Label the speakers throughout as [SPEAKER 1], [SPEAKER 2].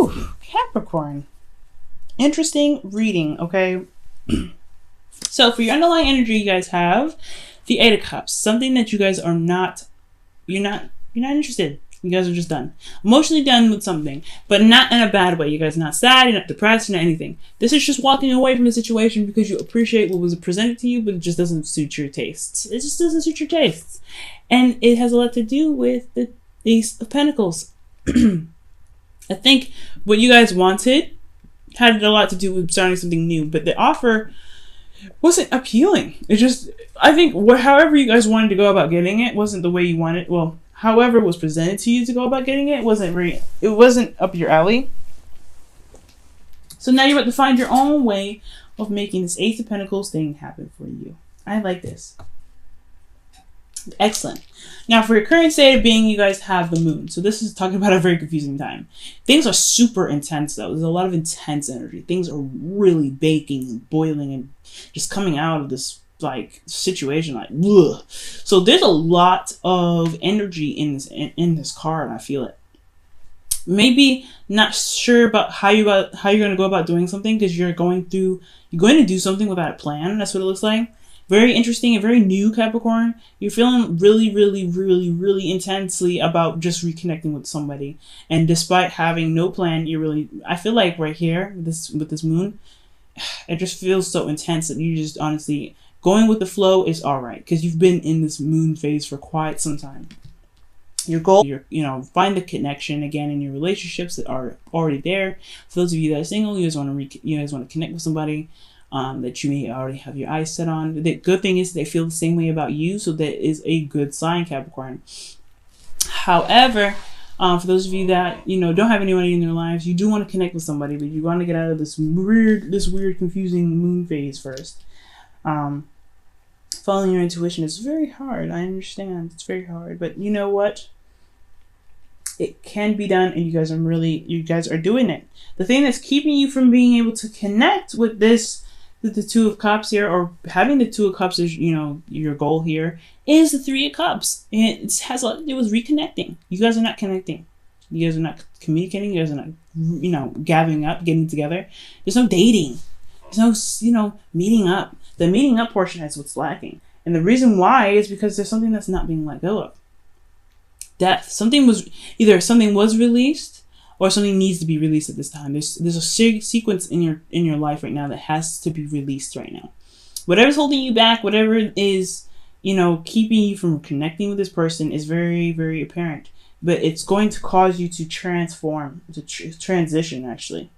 [SPEAKER 1] Whew, Capricorn. Interesting reading, okay? So for your underlying energy, you guys have the Eight of Cups. Something that you guys are not, you're not interested. You guys are just done. Emotionally done with something, but not in a bad way. You guys are not sad, you're not depressed, you're not anything. This is just walking away from the situation because you appreciate what was presented to you, but it just doesn't suit your tastes. It just doesn't suit your tastes. And it has a lot to do with the Ace of Pentacles. I think what you guys wanted had a lot to do with starting something new, but the offer wasn't appealing. It just, I think, however you guys wanted to go about getting it wasn't the way you wanted. Well, however it was presented to you to go about getting it wasn't up your alley. So now you're about to find your own way of making this Ace of Pentacles thing happen for you. I like this. Excellent. Now for your current state of being, you guys have the moon. So this is talking about a very confusing time. Things are super intense though. There's a lot of intense energy. Things are really baking and boiling and just coming out of this like situation like ugh. So there's a lot of energy in this card. I feel it. Maybe not sure about how you're going to go about doing something because you're going to do something without a plan. That's what it looks like. Very interesting and very new, Capricorn. You're feeling really, really, really, really intensely about just reconnecting with somebody. And despite having no plan, I feel like right here with this moon, it just feels so intense that you just honestly going with the flow is all right. Because you've been in this moon phase for quite some time. Your goal, find the connection again in your relationships that are already there. For those of you that are single, you guys want to connect with somebody. That you may already have your eyes set on. The good thing is they feel the same way about you, so that is a good sign, Capricorn. However, for those of you that don't have anybody in their lives, you do want to connect with somebody, but you want to get out of this weird, confusing moon phase first. Following your intuition is very hard. I understand it's very hard, but you know what? It can be done, and you guys are doing it. The thing that's keeping you from being able to connect with the Two of Cups here, or having the Two of Cups as your goal here, is the Three of Cups. It has a lot to do with reconnecting. You guys are not connecting. You guys are not communicating. You guys are not gathering up, getting together. There's no dating. There's no meeting up. The meeting up portion is what's lacking, and the reason why is because there's something that's not being let go of. Death. Something was released, or something needs to be released at this time. There's a sequence in your life right now that has to be released right now. Whatever's holding you back, whatever is keeping you from connecting with this person is very, very apparent. But it's going to cause you to transform, to transition. Actually,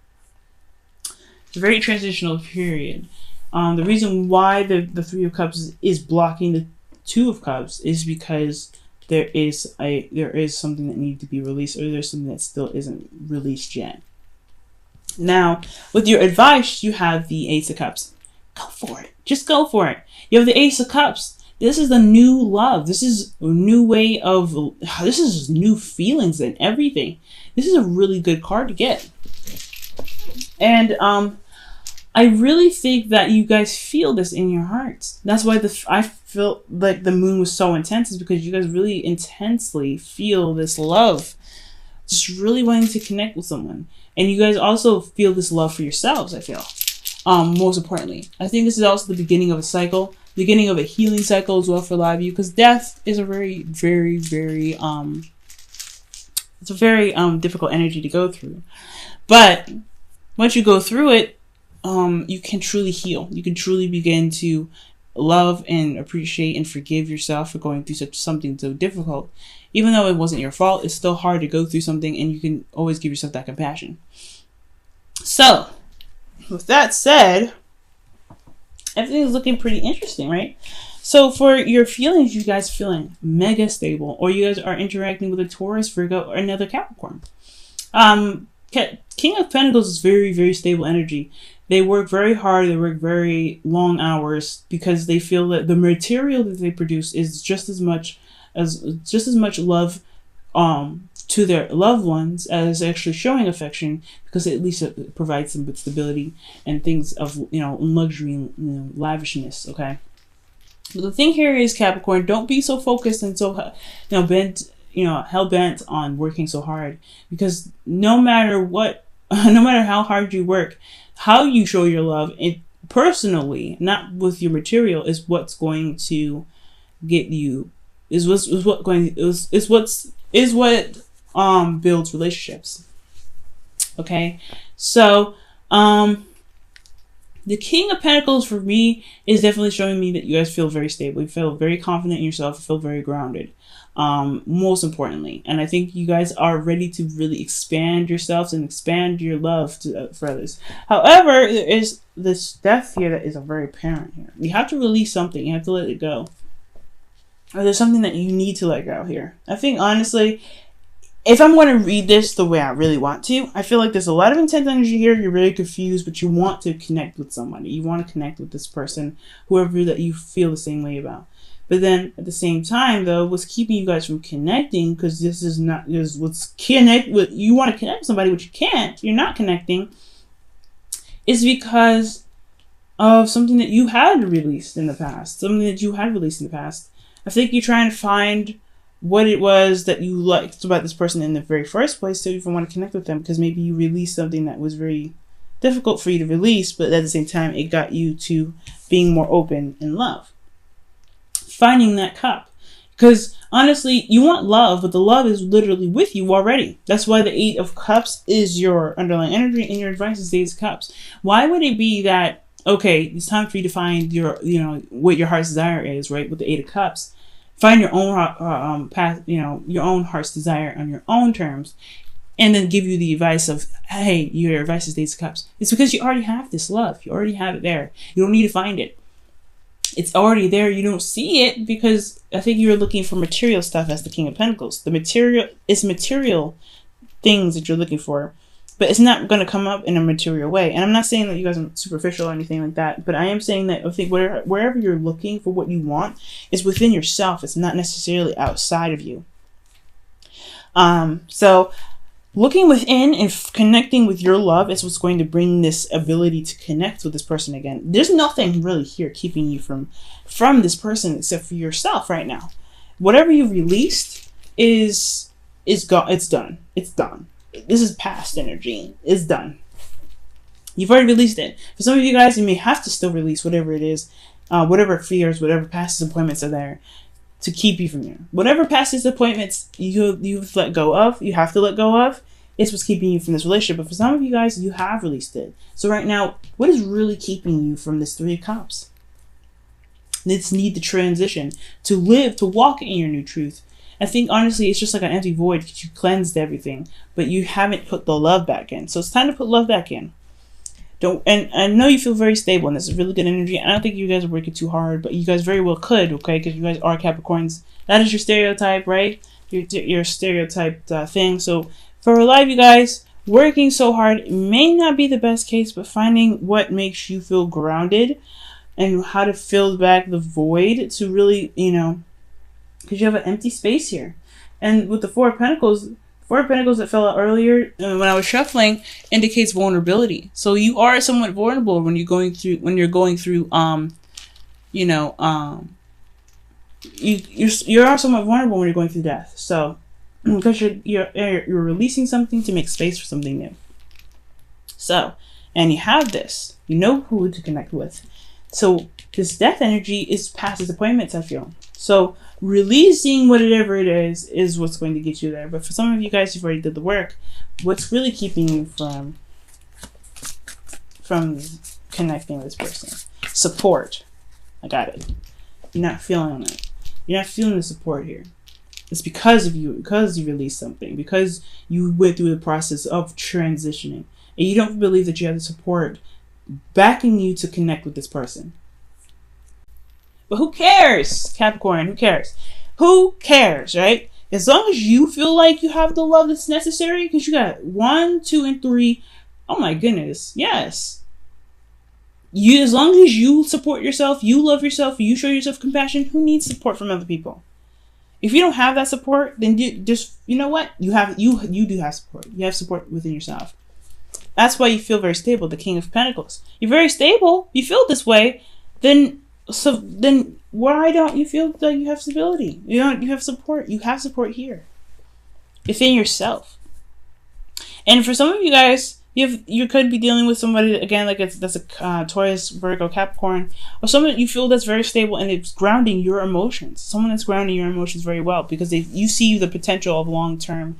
[SPEAKER 1] it's a very transitional period. The reason why the Three of Cups is blocking the Two of Cups is because there is something that needs to be released, or there's something that still isn't released yet. Now, with your advice, you have the Ace of Cups. Go for it. Just go for it. You have the Ace of Cups. This is the new love. This is a new way of, this is new feelings and everything. This is a really good card to get. And I really think that you guys feel this in your hearts. That's why I felt like the moon was so intense, is because you guys really intensely feel this love. Just really wanting to connect with someone. And you guys also feel this love for yourselves, I feel. Most importantly. I think this is also the beginning of a cycle. Beginning of a healing cycle as well for a lot of you. Because death is a very, very, very, it's a very difficult energy to go through. But once you go through it, you can truly heal. You can truly begin to love and appreciate and forgive yourself for going through something so difficult. Even though it wasn't your fault, it's still hard to go through something, and you can always give yourself that compassion. So, with that said, everything is looking pretty interesting, right? So for your feelings, you guys feeling mega stable, or you guys are interacting with a Taurus, Virgo, or another Capricorn. King of Pentacles is very, very stable energy. They work very hard. They work very long hours because they feel that the material that they produce is just as much love to their loved ones as actually showing affection, because at least it provides them with stability and things of luxury and lavishness. Okay, but the thing here is, Capricorn, don't be so focused and so bent hell bent on working so hard, because no matter what no matter how hard you work, how you show your love, it personally, not with your material, is what's going to get you, is what builds relationships. Okay, so the King of Pentacles for me is definitely showing me that you guys feel very stable. You feel very confident in yourself. You feel very grounded. Most importantly, and I think you guys are ready to really expand yourselves and expand your love for others. However, there is this death here that is very apparent here. You have to release something. You have to let it go. Or there's something that you need to let go here. I think honestly, if I'm going to read this the way I really want to, I feel like there's a lot of intense energy here. You're really confused, but you want to connect with somebody. You want to connect with this person, whoever that you feel the same way about. But then at the same time, though, what's keeping you guys from connecting, because this is what's connect with, you want to connect with somebody, but you can't, you're not connecting, is because of something that you had released in the past. I think you're trying to find what it was that you liked about this person in the very first place, so you even want to connect with them, because maybe you released something that was very difficult for you to release, but at the same time, it got you to being more open in love. Finding that cup. Because honestly, you want love, but the love is literally with you already. That's why the 8 of Cups is your underlying energy, and your advice is 8 of Cups. Why would it be that, okay, it's time for you to find your, what your heart's desire is, right? With the 8 of Cups. Find your own path, your own heart's desire on your own terms, and then give you the advice of, hey, your advice is 8 of Cups. It's because you already have this love. You already have it there. You don't need to find it. It's already there. You don't see it because I think you're looking for material stuff as the King of Pentacles. It's material things that you're looking for, but it's not going to come up in a material way. And I'm not saying that you guys are superficial or anything like that, but I am saying that I think wherever you're looking for what you want is within yourself. It's not necessarily outside of you. So looking within and connecting with your love is what's going to bring this ability to connect with this person again. There's nothing really here keeping you from this person except for yourself right now. Whatever you've released is gone. It's done. It's done. This is past energy. It's done. You've already released it. For some of you guys, you may have to still release whatever it is, whatever fears, whatever past disappointments are there to keep you from you. Whatever past disappointments you've let go of, you have to let go of, it's what's keeping you from this relationship. But for some of you guys, you have released it. So right now, what is really keeping you from this 3 of Cups? This need to transition, to live, to walk in your new truth. I think honestly, it's just like an empty void because you cleansed everything, but you haven't put the love back in. So it's time to put love back in. And I know you feel very stable, and this is really good energy. I don't think you guys are working too hard, but you guys very well could, okay? Because you guys are Capricorns. That is your stereotype, right? Your stereotyped thing. So for a lot of you guys, working so hard may not be the best case, but finding what makes you feel grounded and how to fill back the void to really, because you have an empty space here. And with the 4 of Pentacles that fell out earlier when I was shuffling indicates vulnerability. So you are somewhat vulnerable when you're going through you are somewhat vulnerable when you're going through death. So because you're releasing something to make space for something new. So, and you have this, you know who to connect with. So this death energy is past disappointments, I feel. So releasing whatever it is what's going to get you there. But for some of you guys who've already did the work, what's really keeping you from connecting with this person? Support. I got it. You're not feeling it. You're not feeling the support here. It's because of you, because you released something, because you went through the process of transitioning. And you don't believe that you have the support backing you to connect with this person. But who cares, Capricorn? Who cares? Who cares, right? As long as you feel like you have the love that's necessary, because you got 1, 2, and 3. Oh my goodness. Yes. As long as you support yourself, you love yourself, you show yourself compassion, who needs support from other people? If you don't have that support, then you know what? You do have support. You have support within yourself. That's why you feel very stable, the King of Pentacles. You're very stable. You feel this way. Then why don't you feel like you have stability? You have support. You have support here within yourself. And for some of you guys, You could be dealing with somebody again, like that's a Taurus, Virgo, Capricorn, or someone that you feel that's very stable and it's grounding your emotions. Someone that's grounding your emotions very well because you see the potential of long term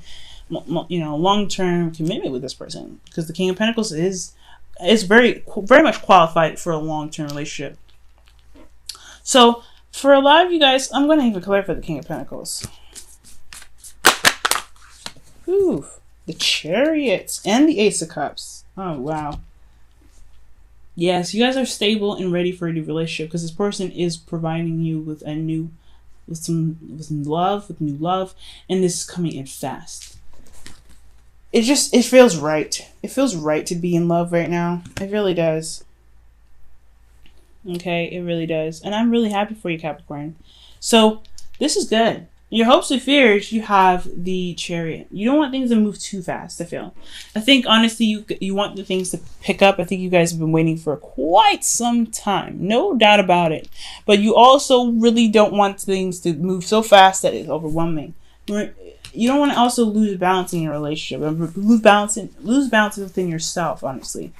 [SPEAKER 1] commitment with this person, because the King of Pentacles is very much qualified for a long term relationship. So for a lot of you guys, I'm going to even clarify the King of Pentacles. Ooh. The Chariots and the Ace of Cups. Oh, wow. Yes, you guys are stable and ready for a new relationship because this person is providing you with some new love, and this is coming in fast. It feels right. It feels right to be in love right now. It really does. Okay, it really does. And I'm really happy for you, Capricorn. So, this is good. Your hopes and fears, you have the Chariot. You don't want things to move too fast, I feel. I think, honestly, you want the things to pick up. I think you guys have been waiting for quite some time. No doubt about it. But you also really don't want things to move so fast that it's overwhelming. You don't want to also lose balance in your relationship. Lose balance within yourself, honestly.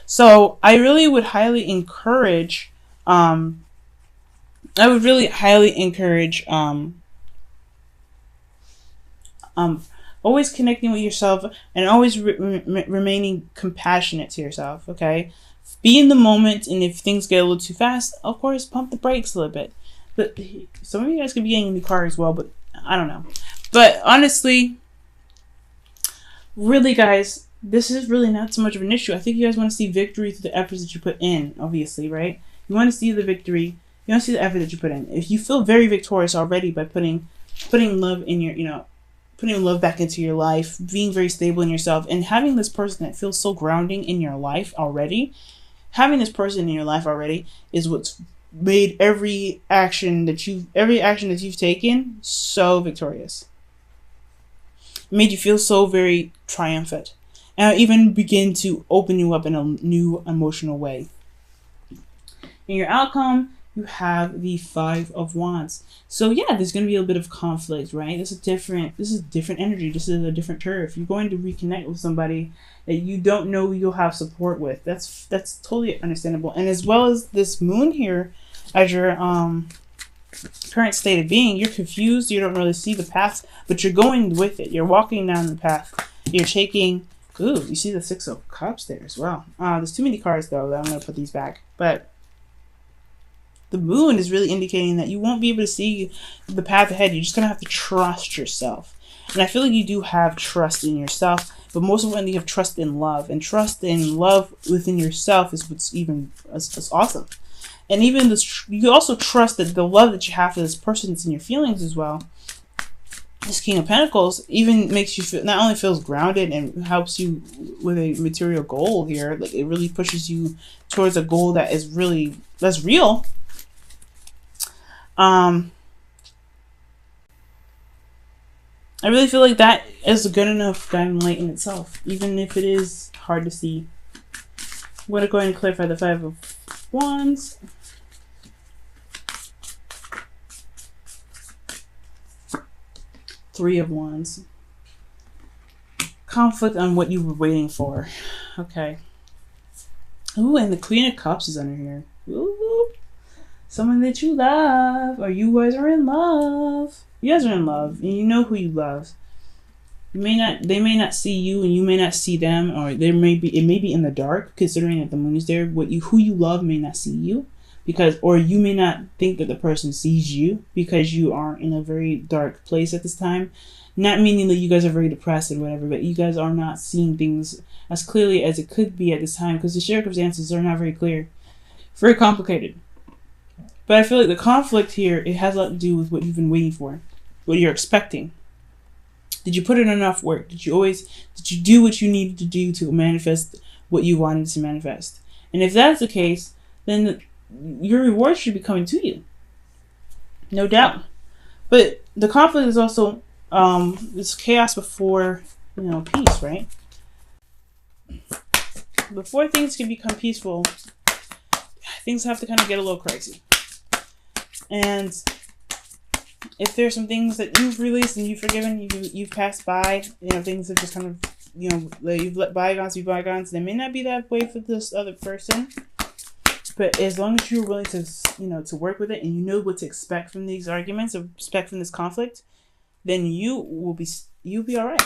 [SPEAKER 1] So, I really would highly encourage... always connecting with yourself and always remaining compassionate to yourself, okay? Be in the moment, and if things get a little too fast, of course, pump the brakes a little bit. But some of you guys could be getting a new car as well, but I don't know. But honestly, really, guys, this is really not so much of an issue. I think you guys want to see victory through the efforts that you put in, obviously, right? You want to see the victory. You want to see the effort that you put in. If you feel very victorious already by putting love in your, putting love back into your life, being very stable in yourself, and having this person that feels so grounding in your life already, is what's made every action that you've taken so victorious. It made you feel so very triumphant, and even begin to open you up in a new emotional way. In your outcome, you have the Five of Wands. So yeah, there's going to be a bit of conflict, right? This is different energy. This is a different turf. You're going to reconnect with somebody that you don't know you'll have support with. That's totally understandable. And as well as this moon here as your current state of being, you're confused. You don't really see the path, but you're going with it. You're walking down the path. You're taking... Ooh, you see the Six of Cups there as well. There's too many cards, though, that I'm going to put these back. But the moon is really indicating that you won't be able to see the path ahead. You're just going to have to trust yourself. And I feel like you do have trust in yourself, but most of all, you have trust in love. And trust in love within yourself is what's it's awesome. And even this, you also trust that the love that you have for this person is in your feelings as well. This King of Pentacles even makes you feel, not only feels grounded and helps you with a material goal here, like it really pushes you towards a goal that's real. I really feel like that is a good enough guiding light in itself, even if it is hard to see. I'm going to go ahead and clarify the Five of Wands. Three of Wands. Conflict on what you were waiting for. Okay. Ooh, and the Queen of Cups is under here. Ooh. Someone that you love, or you guys are in love. You guys are in love, and you know who you love. They may not see you, and you may not see them, or it may be in the dark, considering that the moon is there. Who you love may not see you, or you may not think that the person sees you because you are in a very dark place at this time. Not meaning that you guys are very depressed and whatever, but you guys are not seeing things as clearly as it could be at this time because the circumstances are not very clear, very complicated. But I feel like the conflict here, it has a lot to do with what you've been waiting for, what you're expecting. Did you put in enough work? Did you do what you needed to do to manifest what you wanted to manifest? And if that's the case, then your reward should be coming to you. No doubt. But the conflict is also, it's chaos before, peace, right? Before things can become peaceful, things have to kind of get a little crazy. And if there's some things that you've released and you've forgiven, you've passed by, things have just kind of you've let bygones be bygones. They may not be that way for this other person, but as long as you're willing to, to work with it, and you know what to expect from these arguments, or expect from this conflict, then you'll be all right.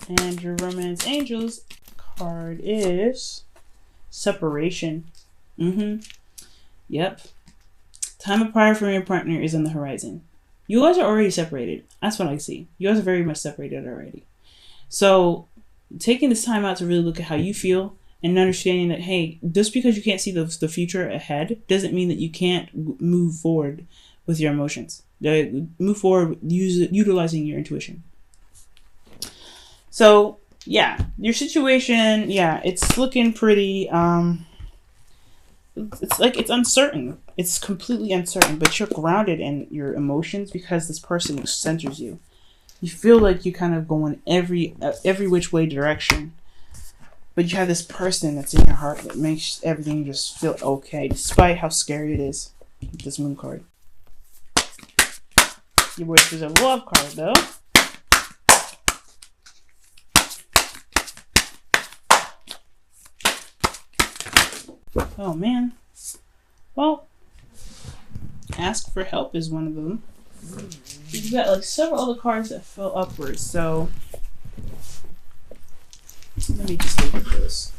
[SPEAKER 1] And your romance angels card is separation. Yep. Time apart from your partner is on the horizon. You guys are already separated. That's what I see. You guys are very much separated already. So taking this time out to really look at how you feel and understanding that, hey, just because you can't see the future ahead doesn't mean that you can't move forward with your emotions. Move forward utilizing your intuition. So yeah, your situation, it's looking pretty, it's uncertain. It's completely uncertain, but you're grounded in your emotions because this person centers you. You feel like you're kind of going every which way direction, but you have this person that's in your heart that makes everything just feel okay, despite how scary it is. This moon card. Your Whispers of Love card, though. Oh man. Well, ask for help is one of them. You've got like several other cards that fell upwards, so let me just look at this.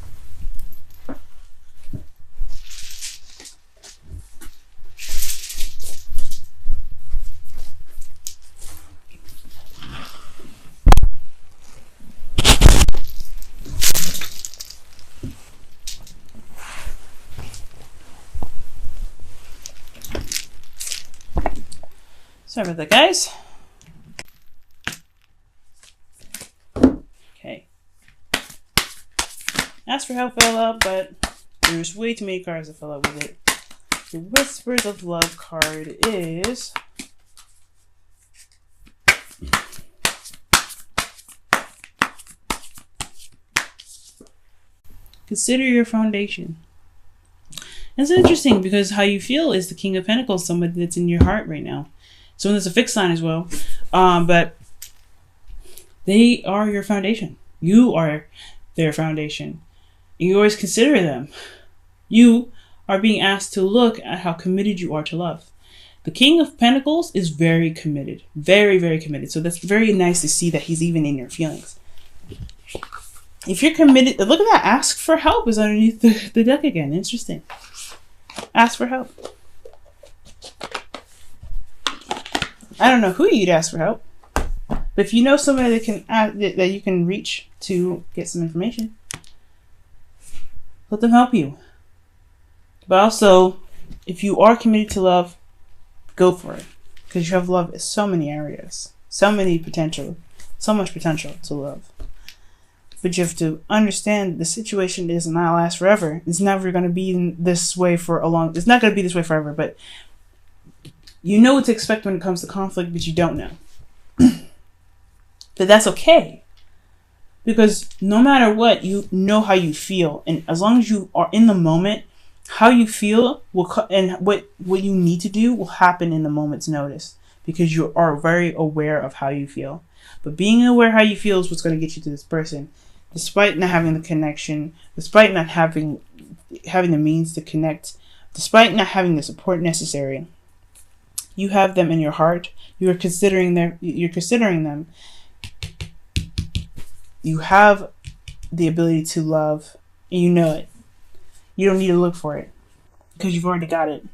[SPEAKER 1] Sorry about that, guys. Okay. Ask for help fell out, but there's way too many cards that fell out with it. The Whispers of Love card is consider your foundation. It's interesting because how you feel is the King of Pentacles, somebody that's in your heart right now. Someone that's a fixed sign as well. But they are your foundation. You are their foundation. You always consider them. You are being asked to look at how committed you are to love. The King of Pentacles is very committed. Very, very committed. So that's very nice to see that he's even in your feelings. If you're committed, look at that. Ask for help is underneath the deck again. Interesting. Ask for help. I don't know who you'd ask for help, but if you know somebody that you can reach to get some information, let them help you. But also, if you are committed to love, go for it, because you have love in so many areas, so much potential to love. But you have to understand the situation does not last forever. It's never going to be this way for a long. It's not going to be this way forever, but. You know what to expect when it comes to conflict, but you don't know. But that's okay. Because no matter what, you know how you feel. And as long as you are in the moment, how you feel and what you need to do will happen in the moment's notice. Because you are very aware of how you feel. But being aware how you feel is what's going to get you to this person. Despite not having the connection, despite not having the means to connect, despite not having the support necessary. You have them in your heart. You're considering them. You have the ability to love, and you know it. You don't need to look for it because you've already got it.